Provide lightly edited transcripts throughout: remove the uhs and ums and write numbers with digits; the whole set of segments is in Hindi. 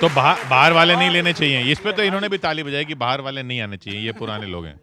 तो बाहर वाले नहीं लेने चाहिए, इस पे तो इन्होंने भी ताली बजाई कि बाहर वाले नहीं आने चाहिए, ये पुराने लोग हैं।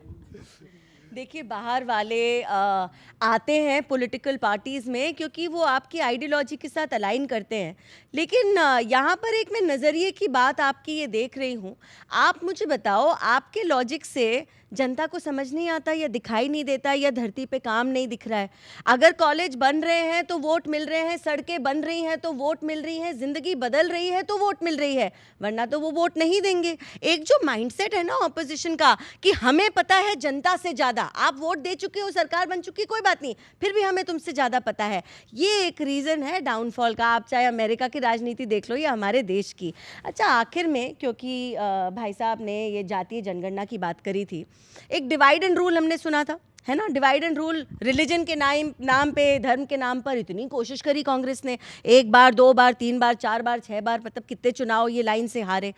देखिए, बाहर वाले आते हैं पॉलिटिकल पार्टीज़ में क्योंकि वो आपकी आइडियोलॉजी के साथ अलाइन करते हैं, लेकिन यहाँ पर एक मैं नज़रिए की बात आपकी ये देख रही हूँ। आप मुझे बताओ, आपके लॉजिक से जनता को समझ नहीं आता या दिखाई नहीं देता या धरती पे काम नहीं दिख रहा है? अगर कॉलेज बन रहे हैं तो वोट मिल रहे हैं, सड़कें बन रही हैं तो वोट मिल रही हैं, ज़िंदगी बदल रही है तो वोट मिल रही है, वरना तो वो वोट नहीं देंगे। एक जो माइंडसेट है ना ऑपोजिशन का कि हमें पता है जनता से ज़्यादा, आप वोट दे चुके हो, सरकार बन चुकी, कोई बात नहीं, फिर भी हमें तुमसे ज़्यादा पता है, ये एक रीज़न है डाउनफॉल का। आप चाहे अमेरिका की राजनीति देख लो या हमारे देश की। अच्छा, आखिर में क्योंकि भाई साहब ने ये जातीय जनगणना की बात करी थी, एक डिवाइड एंड रूल हमने सुना था, है ना? डिवाइड एंड रूल, रिलीजन के नाम पे, धर्म के नाम पर इतनी कोशिश करी कांग्रेस ने, 1 बार 2 बार 3 बार 4 बार 6 बार, मतलब कितने चुनाव ये लाइन से हारे,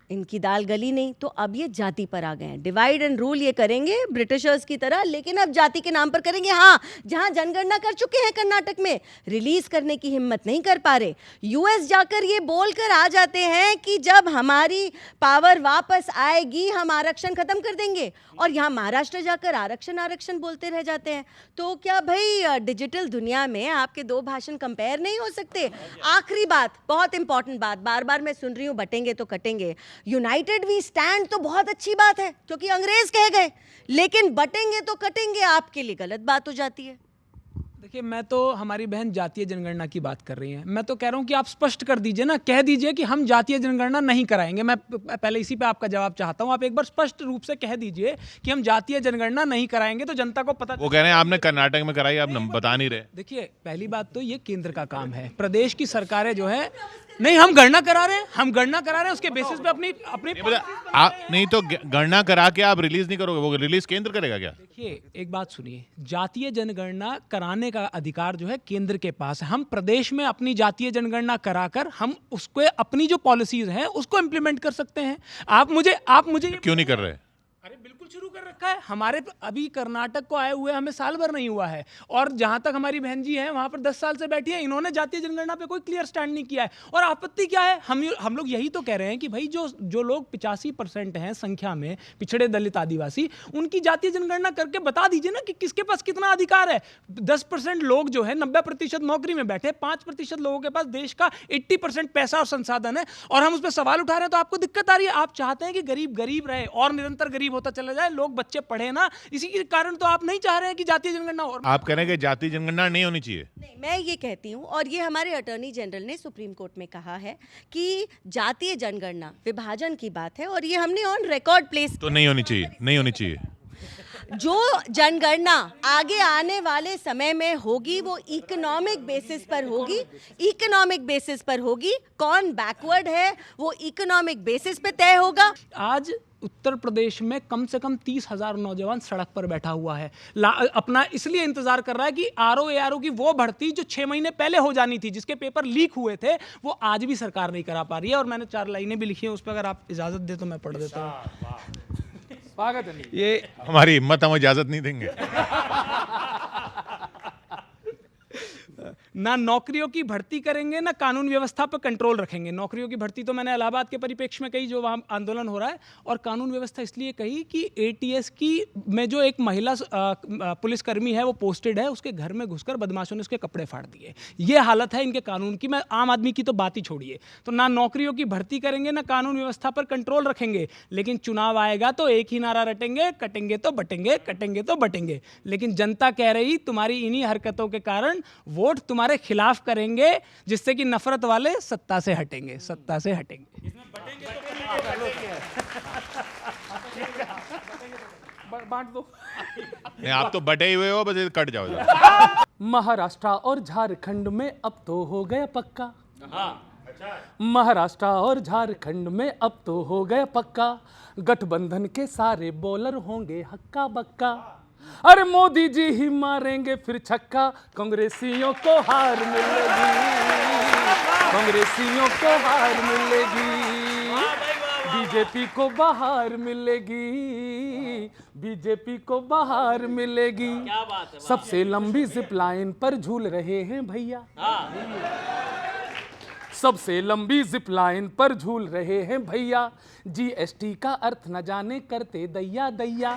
इनकी दाल गली नहीं। तो अब ये जाति पर आ गए हैं, डिवाइड एंड रूल ये करेंगे ब्रिटिशर्स की तरह, लेकिन अब जाति के नाम पर करेंगे। हाँ, जहां जनगणना कर चुके हैं कर्नाटक में, रिलीज करने की हिम्मत नहीं कर पा रहे, यूएस जाकर ये बोलकर आ जाते हैं कि जब हमारी पावर वापस आएगी हम आरक्षण खत्म कर देंगे, और यहाँ महाराष्ट्र जाकर आरक्षण आरक्षण बोलते रह जाते हैं। तो क्या भाई डिजिटल दुनिया में आपके दो भाषण कंपेयर नहीं हो सकते? आखिरी बात, बहुत इंपॉर्टेंट बात, बार बार मैं सुन रही हूँ, बटेंगे तो कटेंगे, यूनाइटेड वी स्टैंड तो बहुत अच्छी बात है क्योंकि अंग्रेज कह गए, लेकिन बटेंगे तो कटेंगे आपके लिए गलत बात हो जाती है। देखिए, मैं तो, हमारी बहन जातीय जनगणना की बात कर रही हैं, मैं तो कह रहा हूं कि आप स्पष्ट कर दीजिए ना, कह दीजिए कि हम जातीय जनगणना नहीं कराएंगे। मैं पहले इसी पे आपका जवाब चाहता हूं, आप एक बार स्पष्ट रूप से कह दीजिए कि हम जातीय जनगणना नहीं कराएंगे, तो जनता को पता। वो कह रहे हैं आपने कर्नाटक में कराई, आप बता नहीं रहे। देखिए, पहली बात तो ये केंद्र का काम है, प्रदेश की सरकारें जो है, नहीं हम गणना करा रहे हैं, हम गणना करा रहे हैं, उसके बेसिस पे अपनी अपनी नहीं तो गणना करा के आप रिलीज नहीं करोगे, वो रिलीज केंद्र करेगा क्या? देखिए, एक बात सुनिए, जातीय जनगणना कराने का अधिकार जो है केंद्र के पास है। हम प्रदेश में अपनी जातीय जनगणना कराकर हम उसको, अपनी जो पॉलिसीज हैं उसको इम्प्लीमेंट कर सकते हैं। आप मुझे क्यों नहीं कर रहे? अरे बिल्कुल शुरू कर रखा है हमारे, अभी कर्नाटक को आए हुए हमें साल भर नहीं हुआ है, और जहां तक हमारी बहन जी हैं वहां पर 10 साल से बैठी है, इन्होंने जातीय जनगणना पे कोई क्लियर स्टैंड नहीं किया है। और आपत्ति क्या है? हम लोग यही तो कह रहे हैं कि भाई जो लोग 85% हैं संख्या में, पिछड़े दलित आदिवासी, उनकी जातीय जनगणना करके बता दीजिए ना कि किसके पास कितना अधिकार है। 10% लोग जो है 90% नौकरी में बैठे, 5% लोगों के पास देश का 80% पैसा और संसाधन है, और हम उस पर सवाल उठा रहे हैं, तो आपको दिक्कत आ रही है। आप चाहते हैं कि गरीब गरीब रहे और निरंतर गरीब होता चला जाए, लोग बच्चे पढ़े ना, इसी के कारण तो आप नहीं चाह रहे हैं कि जातीय जनगणना हो। आप कह रहे हैं कि जातीय जनगणना नहीं होनी चाहिए? नहीं, मैं ये कहती हूँ, और ये हमारे अटॉर्नी जनरल ने सुप्रीम कोर्ट में कहा है कि जातीय जनगणना विभाजन की बात है, और ये हमने ऑन रिकॉर्ड प्लेस। तो नहीं होनी चाहिए, नहीं होनी चाहिए। जो जनगणना आगे आने वाले समय में होगी वो इकोनॉमिक बेसिस पर होगी, इकोनॉमिक बेसिस पर होगी। कौन बैकवर्ड है वो इकोनॉमिक बेसिस पे तय होगा। आज उत्तर प्रदेश में कम से कम 30,000 नौजवान सड़क पर बैठा हुआ है, अपना इसलिए इंतजार कर रहा है कि आरओ की वो भर्ती जो 6 महीने पहले हो जानी थी, जिसके पेपर लीक हुए थे, वो आज भी सरकार नहीं करा पा रही है। और मैंने 4 लाइनें भी लिखी हैं उस पर, अगर आप इजाजत दे तो मैं पढ़ देता हूँ। स्वागत है। ये हमारी हिम्मत, हम इजाजत नहीं देंगे। ना नौकरियों की भर्ती करेंगे, ना कानून व्यवस्था पर कंट्रोल रखेंगे। नौकरियों की भर्ती तो मैंने इलाहाबाद के परिप्रेक्ष्य में कही, जो वहाँ आंदोलन हो रहा है, और कानून व्यवस्था इसलिए कही कि एटीएस की में जो एक महिला पुलिसकर्मी है वो पोस्टेड है, उसके घर में घुसकर बदमाशों ने उसके कपड़े फाड़ दिए। ये हालत है इनके कानून की। मैं आम आदमी की तो बात ही छोड़िए। तो ना नौकरियों की भर्ती करेंगे, ना कानून व्यवस्था पर कंट्रोल रखेंगे, लेकिन चुनाव आएगा तो एक ही नारा रटेंगे, कटेंगे तो बटेंगे, कटेंगे तो बटेंगे। लेकिन जनता कह रही तुम्हारी इन्हीं हरकतों के कारण वोट तुम्हारे खिलाफ करेंगे, जिससे कि नफरत वाले सत्ता से हटेंगे, सत्ता से हटेंगे। बांट दो। नहीं, आप तो बटे हुए हो, बस कट जाओ। महाराष्ट्र और झारखंड में अब तो हो गया पक्का, महाराष्ट्र और झारखंड में अब तो हो गया पक्का, गठबंधन के सारे बॉलर होंगे हक्का बक्का। अरे मोदी जी ही मारेंगे फिर छक्का, कांग्रेसियों को हार मिलेगी, कांग्रेसियों को हार मिलेगी, बीजेपी को बाहर मिलेगी, बीजेपी को बाहर मिलेगी। सबसे लंबी जिप लाइन पर झूल रहे हैं भैया, सबसे लंबी जिप लाइन पर झूल रहे हैं भैया, जीएसटी का अर्थ न जाने करते दैया दैया,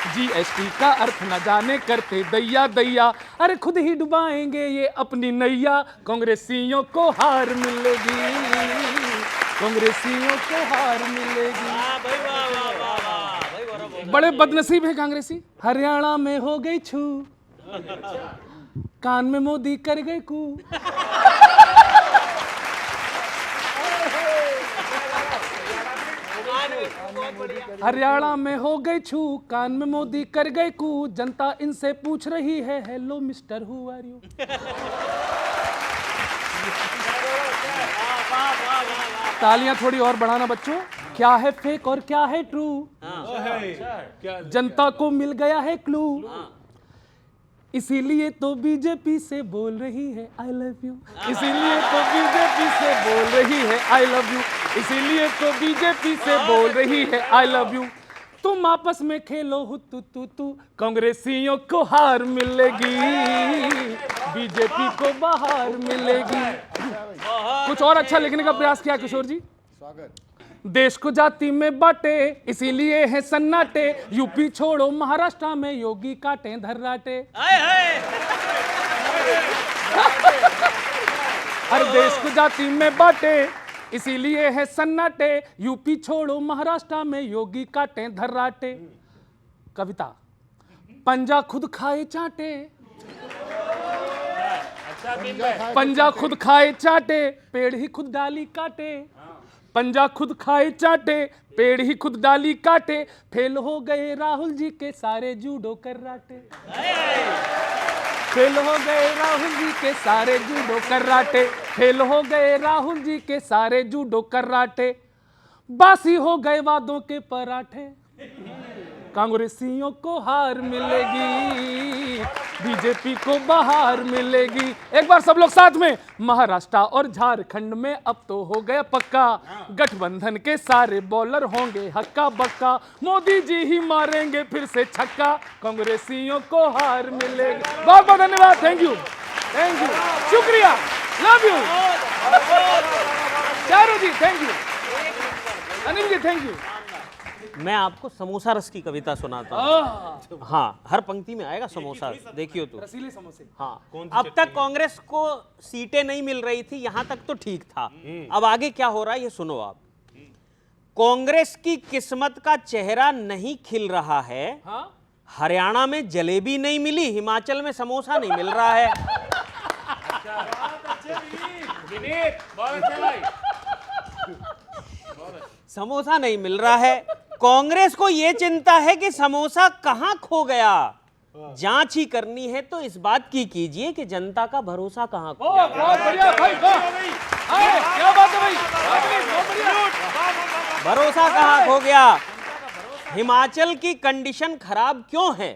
जीएसटी का अर्थ न जाने करते दैया दैया, अरे खुद ही डुबाएंगे ये अपनी नैया, कांग्रेसियों को हार मिलेगी, कांग्रेसियों को हार मिलेगी। बड़े बदनसीब हैं कांग्रेसी। हरियाणा में हो गई छू, कान में मोदी कर गए कू, हरियाणा में हो गई छू, कान में मोदी कर गए कू, जनता इनसे पूछ रही है hello mister who are you. तालियां थोड़ी और बढ़ाना बच्चों। क्या है फेक और क्या है ट्रू, जनता को मिल गया है क्लू, इसीलिए तो बीजेपी से बोल रही है आई लव यू, इसीलिए तो बीजेपी से बोल रही है आई लव यू, इसीलिए तो बीजेपी से बोल रही है आई लव यू। तुम आपस में खेलो हुतू तू तू, कांग्रेसियों को हार मिलेगी, बीजेपी को बाहर मिलेगी। कुछ और अच्छा लिखने का प्रयास किया किशोर जी। देश को जाति में बांटे इसीलिए है सन्नाटे, यूपी छोड़ो महाराष्ट्र में योगी काटे धर्राटे। हर देश को जाति में बांटे इसीलिए है सन्नाटे, यूपी छोड़ो महाराष्ट्र में योगी काटे धर्राटे। कविता। पंजा खुद खाए चाटे, पंजा खुद खाए चाटे, पेड़ ही खुद डाली काटे, पंजा खुद खाए चाटे, पेड़ ही खुद डाली काटे, फेल हो गए राहुल जी के सारे जूडो कराटे, फेल हो गए राहुल जी के सारे जूडो कराटे, फेल हो गए राहुल जी के सारे जूडो कराटे, बासी हो गए वादों के पराठे, कांग्रेसियों को हार मिलेगी, बीजेपी को बाहर मिलेगी। एक बार सब लोग साथ में। महाराष्ट्र और झारखंड में अब तो हो गया पक्का, गठबंधन के सारे बॉलर होंगे हक्का बक्का, मोदी जी ही मारेंगे फिर से छक्का, कांग्रेसियों को हार मिलेगी। बहुत बहुत धन्यवाद। थैंक यू, थैंक यू, शुक्रिया, लव यू चारों जी, thank you, Anil ji thank you. मैं आपको समोसा रस की कविता सुनाता हूँ। हाँ, हर पंक्ति में आएगा समोसा, देखियो तो। रसीले समोसे। हाँ, अब तक कांग्रेस को सीटें नहीं मिल रही थी, यहाँ तक तो ठीक था। अब आगे क्या हो रहा है ये सुनो आप। कांग्रेस की किस्मत का चेहरा नहीं खिल रहा है, हरियाणा में जलेबी नहीं मिली, हिमाचल में समोसा नहीं मिल रहा है। समोसा नहीं मिल रहा है। कांग्रेस को यह चिंता है कि समोसा कहां खो गया। जांच ही करनी है तो इस बात की कीजिए कि जनता का भरोसा कहां खो गया। बहुत बढ़िया भाई, क्या बात है भाई, बहुत बढ़िया। भरोसा कहां खो गया। हिमाचल की कंडीशन खराब क्यों है?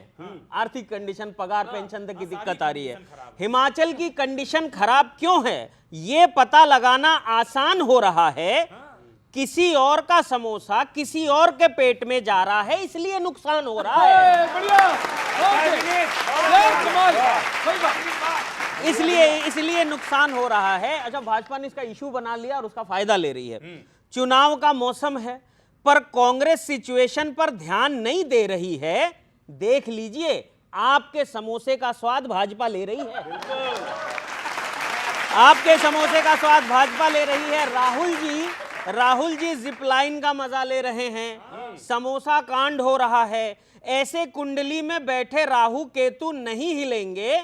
आर्थिक कंडीशन, पगार पेंशन तक की दिक्कत आ रही है। हिमाचल की कंडीशन खराब क्यों है ये पता लगाना आसान हो रहा है। किसी और का समोसा किसी और के पेट में जा रहा है, इसलिए नुकसान हो रहा है। इसलिए नुकसान हो रहा है। अच्छा, भाजपा ने इसका इशू बना लिया और उसका फायदा ले रही है। चुनाव का मौसम है पर कांग्रेस सिचुएशन पर ध्यान नहीं दे रही है। देख लीजिए, आपके समोसे का स्वाद भाजपा ले रही है। आपके समोसे का स्वाद भाजपा ले रही है। राहुल जी जिप लाइन का मजा ले रहे हैं। समोसा कांड हो रहा है। ऐसे कुंडली में बैठे राहु केतु नहीं हिलेंगे।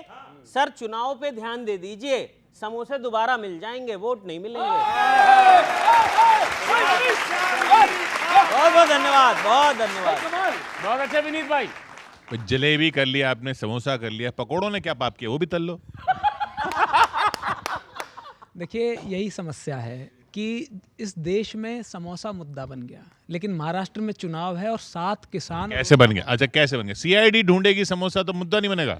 सर, चुनाव पे ध्यान दे दीजिए, समोसे दोबारा मिल जाएंगे, वोट नहीं मिलेंगे। बहुत बहुत धन्यवाद, बहुत धन्यवाद। बहुत अच्छा विनीत भाई। जलेबी कर लिया आपने, समोसा कर लिया, पकोड़ों ने क्या पाप किया, वो भी तल लो। देखिए, यही समस्या है कि इस देश में समोसा मुद्दा बन गया, लेकिन महाराष्ट्र में चुनाव है और 7 किसान। कैसे बन गया? अच्छा, कैसे बन गया? सीआईडी ढूंढेगी समोसा तो मुद्दा नहीं बनेगा।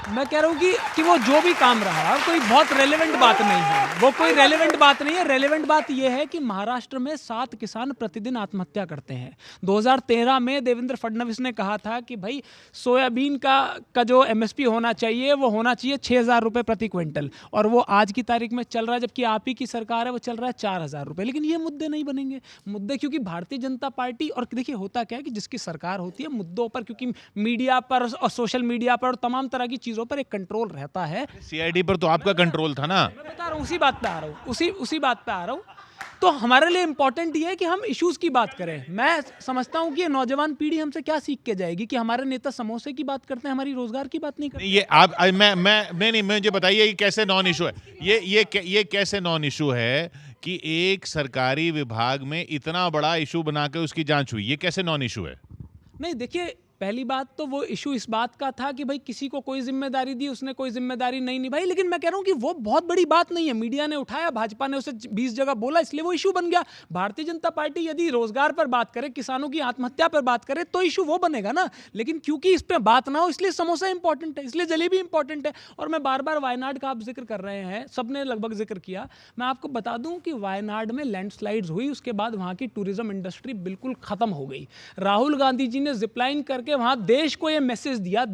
मैं कह रहा हूँ कि वो जो भी काम रहा कोई बहुत रेलेवेंट बात नहीं है, वो कोई रेलेवेंट बात नहीं है। रेलेवेंट बात ये है कि महाराष्ट्र में 7 किसान प्रतिदिन आत्महत्या करते हैं। 2013 में देवेंद्र फडणवीस ने कहा था कि भाई सोयाबीन का जो एमएसपी होना चाहिए वो होना चाहिए 6,000 रुपये प्रति क्विंटल, और वो आज की तारीख में चल रहा है, जबकि आप ही की सरकार है वो चल रहा है 4,000 रुपये। लेकिन ये मुद्दे नहीं बनेंगे मुद्दे, क्योंकि भारतीय जनता पार्टी, और देखिए होता क्या है कि जिसकी सरकार होती है मुद्दों पर, क्योंकि मीडिया पर और सोशल मीडिया पर और तमाम तरह की चीज़ों पर एक कंट्रोल रहता है। सीआईडी पर तो आपका कंट्रोल था ना। मैं बता रहा हूँ, उसी बात पे आ रहा हूँ, उसी बात पे आ रहा हूँ। तो हमारे लिए इंपॉर्टेंट ये है कि हम इश्यूज की बात करें। मैं समझता हूँ कि ये नौजवान पीढ़ी हमसे क्या सीख के जाएगी कि हमारे नेता समोसे की बात करते हैं, हमारी रोजगार की बात नहीं करते। ये आप नहीं, मुझे बताइए ये कैसे नॉन इशू है? ये कैसे नॉन इशू है कि एक सरकारी विभाग में इतना बड़ा इशू बना के उसकी जांच हुई? ये कैसे नॉन इशू है? नहीं, देखिए, पहली बात तो वो इशू इस बात का था कि भाई किसी को कोई जिम्मेदारी दी, उसने कोई जिम्मेदारी नहीं निभाई। लेकिन मैं कह रहा हूँ कि वो बहुत बड़ी बात नहीं है। मीडिया ने उठाया, भाजपा ने उसे 20 जगह बोला, इसलिए वो इशू बन गया। भारतीय जनता पार्टी यदि रोजगार पर बात करे, किसानों की आत्महत्या पर बात करे, तो इशू वो बनेगा ना। लेकिन क्योंकि इस पर बात ना हो, इसलिए समोसा इंपॉर्टेंट है, इसलिए जलेबी इंपॉर्टेंट है। और मैं बार बार वायनाड का आप जिक्र कर रहे हैं, सबने लगभग जिक्र किया। मैं आपको बता दूं कि वायनाड में लैंडस्लाइड्स हुई, उसके बाद वहाँ की टूरिज्म इंडस्ट्री बिल्कुल खत्म हो गई। राहुल गांधी जी ने जिपलाइन करके वहाँ देश को ये मैसेज दिया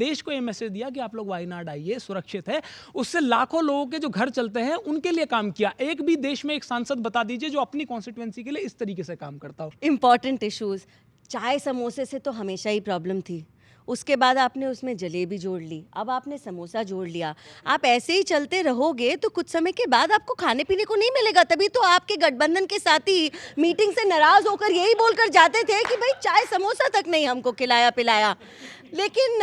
कि आप लोग वायनाड आइए, सुरक्षित है। उससे लाखों लोगों के जो घर चलते हैं उनके लिए काम किया। एक भी देश में एक सांसद बता दीजिए जो अपनी कॉन्स्टिट्यूएंसी के लिए इस तरीके से काम करता हो। इम्पॉर्टेंट इश्यूज, चाय समोसे से तो हमेशा ही प्रॉब्लम थी, उसके बाद आपने उसमें जलेबी जोड़ ली, अब आपने समोसा जोड़ लिया। आप ऐसे ही चलते रहोगे तो कुछ समय के बाद आपको खाने पीने को नहीं मिलेगा। तभी तो आपके गठबंधन के साथी मीटिंग से नाराज होकर यही बोलकर जाते थे कि भाई चाय समोसा तक नहीं हमको खिलाया पिलाया। लेकिन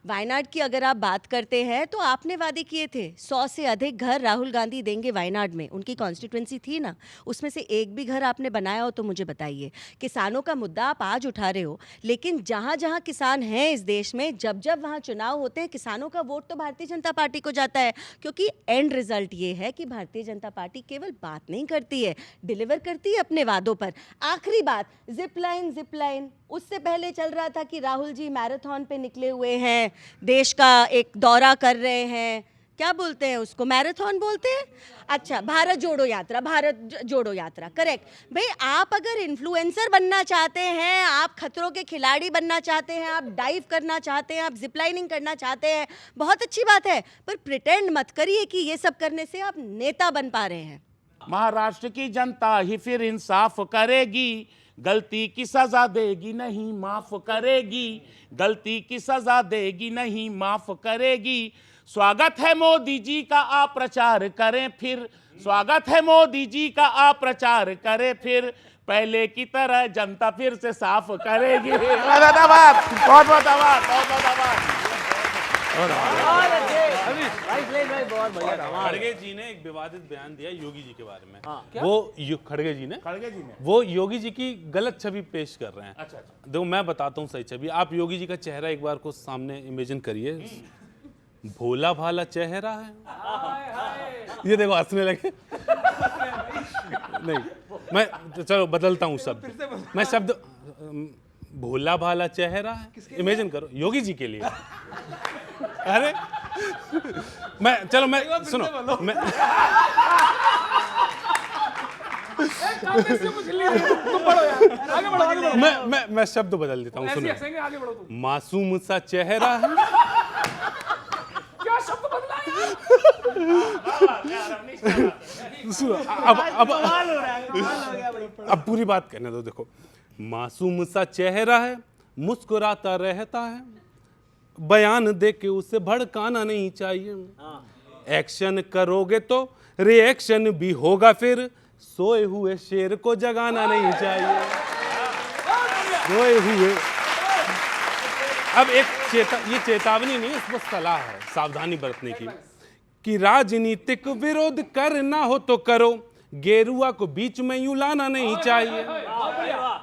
वायनाड की अगर आप बात करते हैं तो आपने वादे किए थे 100 से अधिक घर राहुल गांधी देंगे वायनाड में, उनकी कॉन्स्टिट्यूएंसी थी ना, उसमें से एक भी घर आपने बनाया हो तो मुझे बताइए। किसानों का मुद्दा आप आज उठा रहे हो, लेकिन जहाँ जहाँ किसान हैं इस देश में, जब जब वहाँ चुनाव होते हैं, किसानों का वोट तो भारतीय जनता पार्टी को जाता है। क्योंकि एंड रिजल्ट ये है कि भारतीय जनता पार्टी केवल बात नहीं करती है, डिलीवर करती है अपने वादों पर। आखिरी बात, जिप लाइन, उससे पहले चल रहा था कि राहुल जी मैराथन पे निकले हुए हैं, देश का एक दौरा कर रहे हैं, क्या बोलते हैं उसको, मैराथन बोलते हैं, अच्छा, भारत जोड़ो यात्रा, करेक्ट। भाई आप अगर इन्फ्लुएंसर बनना चाहते हैं, आप खतरों के खिलाड़ी बनना चाहते हैं, आप डाइव करना चाहते हैं, आप जिपलाइनिंग करना चाहते हैं, बहुत अच्छी बात है, पर प्रिटेंड मत करिए कि ये सब करने से आप नेता बन पा रहे हैं। महाराष्ट्र की जनता ही फिर इंसाफ करेगी, गलती की सजा देगी नहीं माफ करेगी, गलती की सजा देगी नहीं माफ करेगी। स्वागत है मोदी जी का, आप प्रचार करें फिर, स्वागत है मोदी जी का, आप प्रचार करें फिर, पहले की तरह जनता फिर से साफ करेगी। बहुत आभार। खड़गे जी ने एक विवादित बयान दिया योगी जी के बारे में। खड़गे जी ने वो योगी जी की गलत छवि पेश कर रहे हैं। अच्छा। देखो मैं बताता हूँ सही छवि। आप योगी जी का चेहरा एक बार को सामने इमेजिन करिए, भोला भाला चेहरा है। ये देखो हंसने लगे। नहीं, मैं चलो बदलता हूँ शब्द। मैं शब्द भोला भाला चेहरा है, इमेजिन करो योगी जी के लिए। अरे मैं सुनो, मैं शब्द बदल देता हूँ, सुनो। मासूम सा चेहरा है। क्या शब्द बदला है? अब पूरी बात करने दो। देखो, मासूम सा चेहरा है, मुस्कुराता रहता है, बयान दे के उसे भड़काना नहीं चाहिए। एक्शन करोगे तो रिएक्शन भी होगा, फिर सोए हुए शेर को जगाना नहीं चाहिए। सोए हुए। अब ये चेतावनी नहीं, इसमें सलाह है सावधानी बरतने की कि राजनीतिक विरोध करना हो तो करो, गेरुआ को बीच में यूं लाना नहीं चाहिए।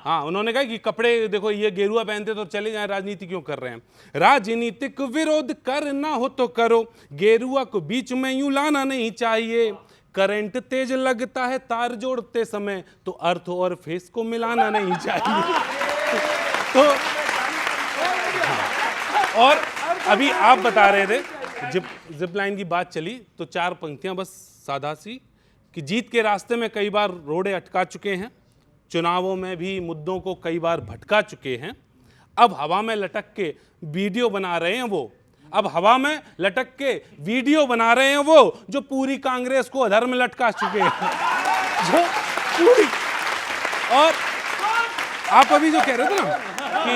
हाँ, उन्होंने कहा कि कपड़े देखो ये गेरुआ पहनते तो चले जाएं, राजनीति क्यों कर रहे हैं। राजनीतिक विरोध करना हो तो करो, गेरुआ को बीच में यूं लाना नहीं चाहिए। करंट तेज लगता है तार जोड़ते समय, तो अर्थ और फेस को मिलाना नहीं चाहिए। तो और अभी आप बता रहे थे जिप लाइन की बात चली तो 4 पंक्तियां बस सादा सी कि जीत के रास्ते में कई बार रोड़े अटका चुके हैं, चुनावों में भी मुद्दों को कई बार भटका चुके हैं, अब हवा में लटक के वीडियो बना रहे हैं वो, अब हवा में लटक के वीडियो बना रहे हैं वो जो पूरी कांग्रेस को अधर में लटका चुके हैं, जो पूरी। और आप अभी जो कह रहे थे ना कि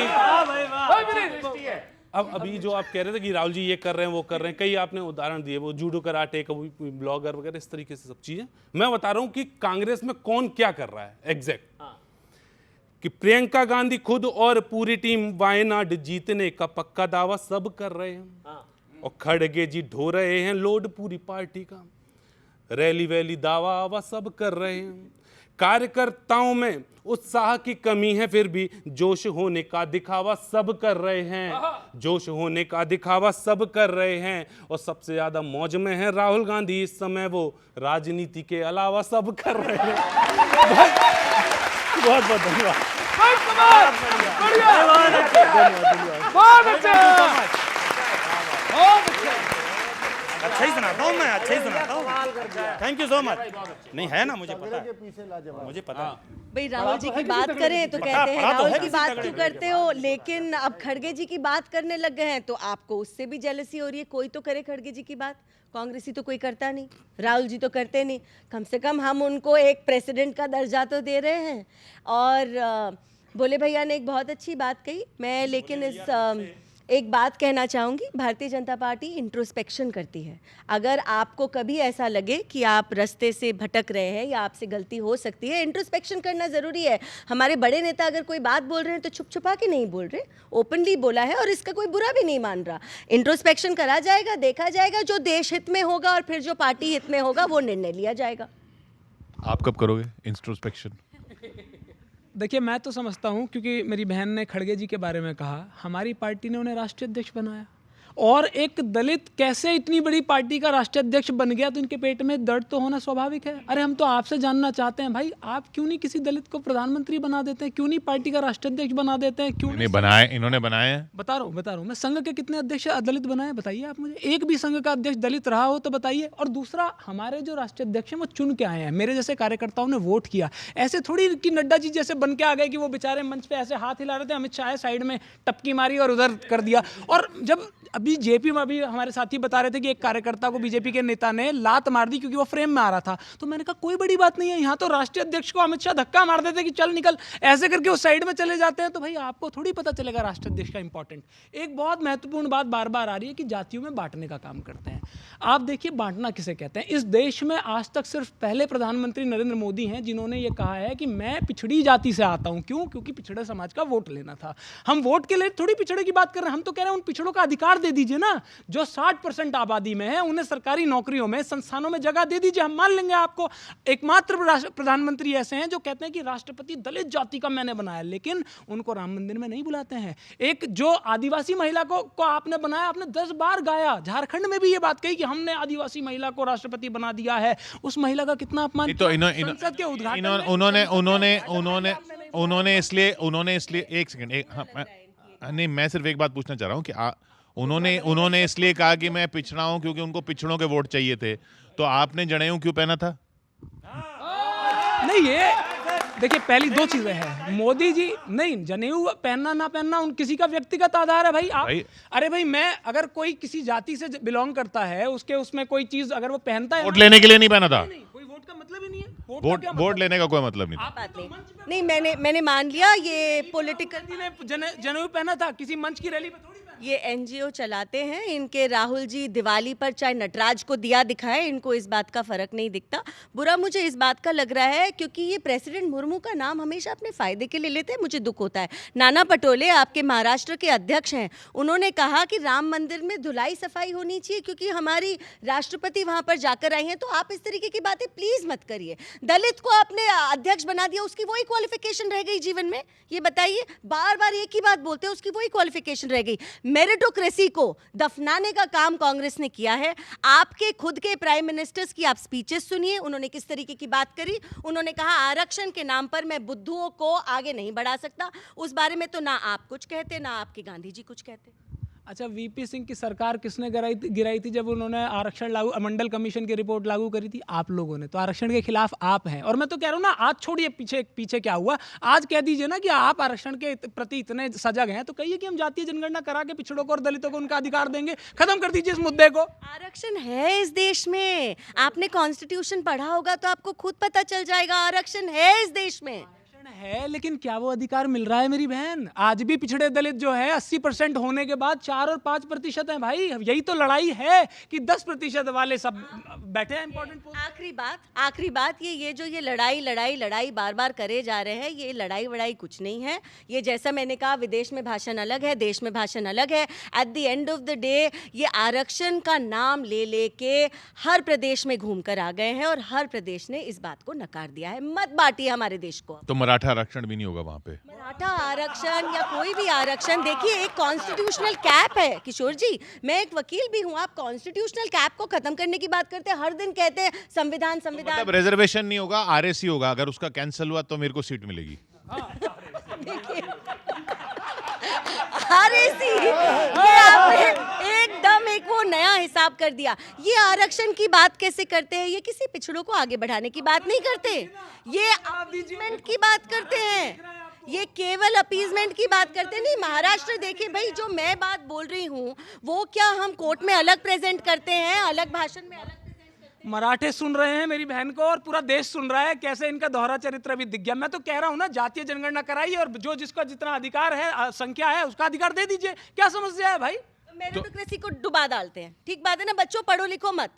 अब अभी जो आप कह रहे थे कि राहुल जी ये कर रहे हैं वो कर रहे हैं, कई आपने उदाहरण दिए, वो जूडो कराटे, कभी ब्लॉगर वगैरह, इस तरीके से सब चीजें। मैं बता रहा हूं कि कांग्रेस में कौन क्या कर रहा है एग्जैक्ट। कि प्रियंका गांधी खुद और पूरी टीम वायनाड जीतने का पक्का दावा सब कर रहे हैं, और खड़गे जी ढो रहे हैं लोड पूरी पार्टी का, रैली वैली दावा आवा सब कर रहे हैं, कार्यकर्ताओं में उत्साह की कमी है फिर भी जोश होने का दिखावा सब कर रहे हैं, जोश होने का दिखावा सब कर रहे हैं, और सबसे ज्यादा मौज में है राहुल गांधी इस समय, वो राजनीति के अलावा सब कर रहे हैं। बहुत बहुत धन्यवाद। अच्छा ही सुनाता हूँ मैं, अच्छा ही सुनाता हूँ। Thank you so much. नहीं है ना, मुझे पता है, मुझे पता है। भाई राहुल जी की बात करें तो कहते हैं राहुल की बात क्यों करते हो, लेकिन अब खड़गे जी की बात करने लग गए हैं तो आपको उससे भी जेलसी हो रही है। कोई तो करे खड़गे जी की बात, कांग्रेसी तो कोई करता नहीं, राहुल जी तो करते नहीं। कम से कम हम उनको एक प्रेसिडेंट का दर्जा तो दे रहे हैं। और बोले भैया ने एक बहुत अच्छी बात कही, मैं लेकिन इस एक बात कहना चाहूँगी, भारतीय जनता पार्टी इंट्रोस्पेक्शन करती है। अगर आपको कभी ऐसा लगे कि आप रास्ते से भटक रहे हैं या आपसे गलती हो सकती है, इंट्रोस्पेक्शन करना ज़रूरी है। हमारे बड़े नेता अगर कोई बात बोल रहे हैं तो छुप छुपा के नहीं बोल रहे, ओपनली बोला है और इसका कोई बुरा भी नहीं मान रहा। इंट्रोस्पेक्शन करा जाएगा, देखा जाएगा, जो देश हित में होगा और फिर जो पार्टी हित में होगा वो निर्णय लिया जाएगा। आप कब करोगे इंट्रोस्पेक्शन? देखिए, मैं तो समझता हूँ, क्योंकि मेरी बहन ने खड़गे जी के बारे में कहा, हमारी पार्टी ने उन्हें राष्ट्रीय अध्यक्ष बनाया, और एक दलित कैसे इतनी बड़ी पार्टी का राष्ट्रीय अध्यक्ष बन गया, तो इनके पेट में दर्द तो होना स्वाभाविक है। अरे हम तो आपसे जानना चाहते हैं भाई, आप क्यों नहीं किसी दलित को प्रधानमंत्री बना देते हैं, क्यों नहीं पार्टी का राष्ट्रीय अध्यक्ष बना देते हैं, क्यों नहीं बनाए? इन्होंने बनाए हैं। बता रहा हूँ मैं। संघ के कितने अध्यक्ष दलित बनाए बताइए आप मुझे, एक भी संघ का अध्यक्ष दलित रहा हो तो बताइए। और दूसरा, हमारे जो राष्ट्रीय अध्यक्ष हैं वो चुन के आए हैं, मेरे जैसे कार्यकर्ताओं ने वोट किया। ऐसे थोड़ी कि नड्डा जी जैसे बन के आ गए कि वो बेचारे मंच पे ऐसे हाथ हिला रहे थे, अमित शाह साइड में टपकी मारी और उधर कर दिया। और जब अभी जेपी में अभी हमारे साथी बता रहे थे कि एक कार्यकर्ता को बीजेपी के नेता ने लात मार दी क्योंकि वो फ्रेम में आ रहा था, तो मैंने कहा कोई बड़ी बात नहीं है, यहाँ तो राष्ट्रीय अध्यक्ष को अमित शाह धक्का मार देते कि चल निकल, ऐसे करके उस साइड में चले जाते हैं। तो भाई आपको थोड़ी पता चलेगा राष्ट्रीय अध्यक्ष का इंपॉर्टेंट। एक बहुत महत्वपूर्ण बात बार बार आ रही है कि जातियों में बांटने का काम करते हैं। आप देखिए, बांटना किसे कहते हैं। इस देश में आज तक सिर्फ पहले प्रधानमंत्री नरेंद्र मोदी हैं जिन्होंने ये कहा है कि मैं पिछड़ी जाति से आता हूं। क्यों? क्योंकि पिछड़े समाज का वोट लेना था। हम वोट के लिए थोड़ी पिछड़े की बात कर रहे हैं, हम तो कह रहे हैं उन पिछड़ों का अधिकार दे दीजिए ना, जो 60% आबादी में है, उन्हें सरकारी नौकरियों में, संस्थानों में जगह दे दीजिए, हम मान लेंगे आपको। एकमात्र प्रधानमंत्री ऐसे हैं जो कहते हैं कि राष्ट्रपति दलित जाति का मैंने बनाया, लेकिन उनको राम मंदिर में नहीं बुलाते हैं। एक जो आदिवासी महिला को आपने बनाया, आपने 10 बार गाया, झारखंड में भी ये बात कही कि हमने आदिवासी महिला को राष्ट्रपति बना दिया है। उस महिला का कितना अपमान तो संसद के उद्घाटन उन्होंने इसलिए एक सेकंड, नहीं, मैं सिर्फ एक बात पूछना चाह रहा हूँ कि उन्होंने इसलिए कहा कि मैं पिछड़ा हूं क्योंकि उनको पिछड़ों के वोट चाहिए थे, तो आपने जनेऊ क्यों पहना था? नहीं, ये देखिए, पहली 2 चीजें हैं। मोदी जी, नहीं, जनेऊ पहनना ना पहनना उन किसी का व्यक्तिगत आधार है भाई। आप अरे भाई, मैं अगर कोई किसी जाति से बिलोंग करता है, उसके उसमें कोई चीज अगर वो पहनता है, वोट लेने के लिए नहीं पहना था। कोई वोट का मतलब ही नहीं है। वोट लेने का कोई मतलब नहीं था। नहीं, मैंने मान लिया ये पॉलिटिकल ने जनेऊ पहना था किसी मंच की रैली पे थोड़ी। ये एनजीओ चलाते हैं, इनके राहुल जी दिवाली पर चाहे नटराज को दिया दिखाए, इनको इस बात का फर्क नहीं दिखता। बुरा मुझे इस बात का लग रहा है क्योंकि ये प्रेसिडेंट मुर्मू का नाम हमेशा अपने फायदे के लिए लेते हैं, मुझे दुख होता है। नाना पटोले आपके महाराष्ट्र के अध्यक्ष हैं, उन्होंने कहा कि राम मंदिर में धुलाई सफाई होनी चाहिए क्योंकि हमारी राष्ट्रपति वहां पर जाकर आई हैं। तो आप इस तरीके की बातें प्लीज मत करिए। दलित को आपने अध्यक्ष बना दिया, उसकी वही क्वालिफिकेशन रह गई जीवन में? ये बताइए, बार बार एक ही बात बोलते हैं, उसकी वही क्वालिफिकेशन रह गई। मेरिटोक्रेसी को दफनाने का काम कांग्रेस ने किया है। आपके खुद के प्राइम मिनिस्टर्स की आप स्पीचेस सुनिए, उन्होंने किस तरीके की बात करी। उन्होंने कहा आरक्षण के नाम पर मैं बुद्धुओं को आगे नहीं बढ़ा सकता। उस बारे में तो ना आप कुछ कहते, ना आपके गांधी जी कुछ कहते। अच्छा, वीपी सिंह की सरकार किसने गिराई थी जब उन्होंने आरक्षण लागू, मंडल कमीशन की रिपोर्ट लागू करी थी? आप लोगों ने। तो आरक्षण के खिलाफ आप हैं। और मैं तो कह रहा हूँ ना, आज छोड़िए पीछे क्या हुआ, आज कह दीजिए ना कि आप आरक्षण के प्रति इतने सजग हैं, तो कहिए कि हम जातीय जनगणना करा के पिछड़ों को और दलितों को उनका अधिकार देंगे। खत्म कर दीजिए इस मुद्दे को। आरक्षण है इस देश में, आपने कॉन्स्टिट्यूशन पढ़ा होगा तो आपको खुद पता चल जाएगा, आरक्षण है इस देश में। है, लेकिन क्या वो अधिकार मिल रहा है मेरी बहन? आज भी पिछड़े दलित जो है 80% होने के बाद 4 और 5% हैं भाई। यही तो लड़ाई है कि 10% वाले सब बैठे हैं इंपॉर्टेंट पोस्ट। आखिरी बात ये लड़ाई बार बार करे जा रहे हैं, ये लड़ाई वड़ाई कुछ नहीं है। ये जैसा मैंने कहा, विदेश में भाषण अलग है, देश में भाषण अलग है। At the end of the day ये आरक्षण का नाम ले लेके हर प्रदेश में घूम कर आ गए हैं और हर प्रदेश ने इस बात को नकार दिया है। मत बांटिए हमारे देश को। तो मराठा आरक्षण भी नहीं होगा वहां पे? मराठा आरक्षण या कोई भी आरक्षण, देखिए एक कॉन्स्टिट्यूशनल कैप है किशोर जी। मैं एक वकील भी हूँ, आप कॉन्स्टिट्यूशनल कैप को खत्म करने की बात करते हैं, हर दिन कहते हैं संविधान संविधान। मतलब रिजर्वेशन नहीं होगा, आरएसी होगा। अगर उसका कैंसिल हुआ तो मेरे को सीट मिलेगी। आरएसी, ये आपने एकदम एक वो नया हिसाब कर दिया। ये आरक्षण की बात कैसे करते हैं? ये किसी पिछड़ों को आगे बढ़ाने की बात नहीं करते, ये अपीजमेंट की बात करते हैं। ये केवल अपीजमेंट की बात करते नहीं। महाराष्ट्र देखिए भाई, जो मैं बात बोल रही हूँ वो क्या हम कोर्ट में अलग प्रेजेंट करते हैं, अलग भाषण में अलग प्रेजेंट करते हैं? मराठे सुन रहे हैं मेरी बहन को और पूरा देश सुन रहा है, कैसे इनका दोहरा चरित्र भी दिख गया। मैं तो कह रहा हूँ ना, जातीय जनगणना कराइए और जो जिसका जितना अधिकार है, संख्या है, उसका अधिकार दे दीजिए। क्या समस्या है भाई? मेरिटोक्रेसी को डुबा डालते हैं। ठीक बात है ना, बच्चों पढ़ो लिखो मत।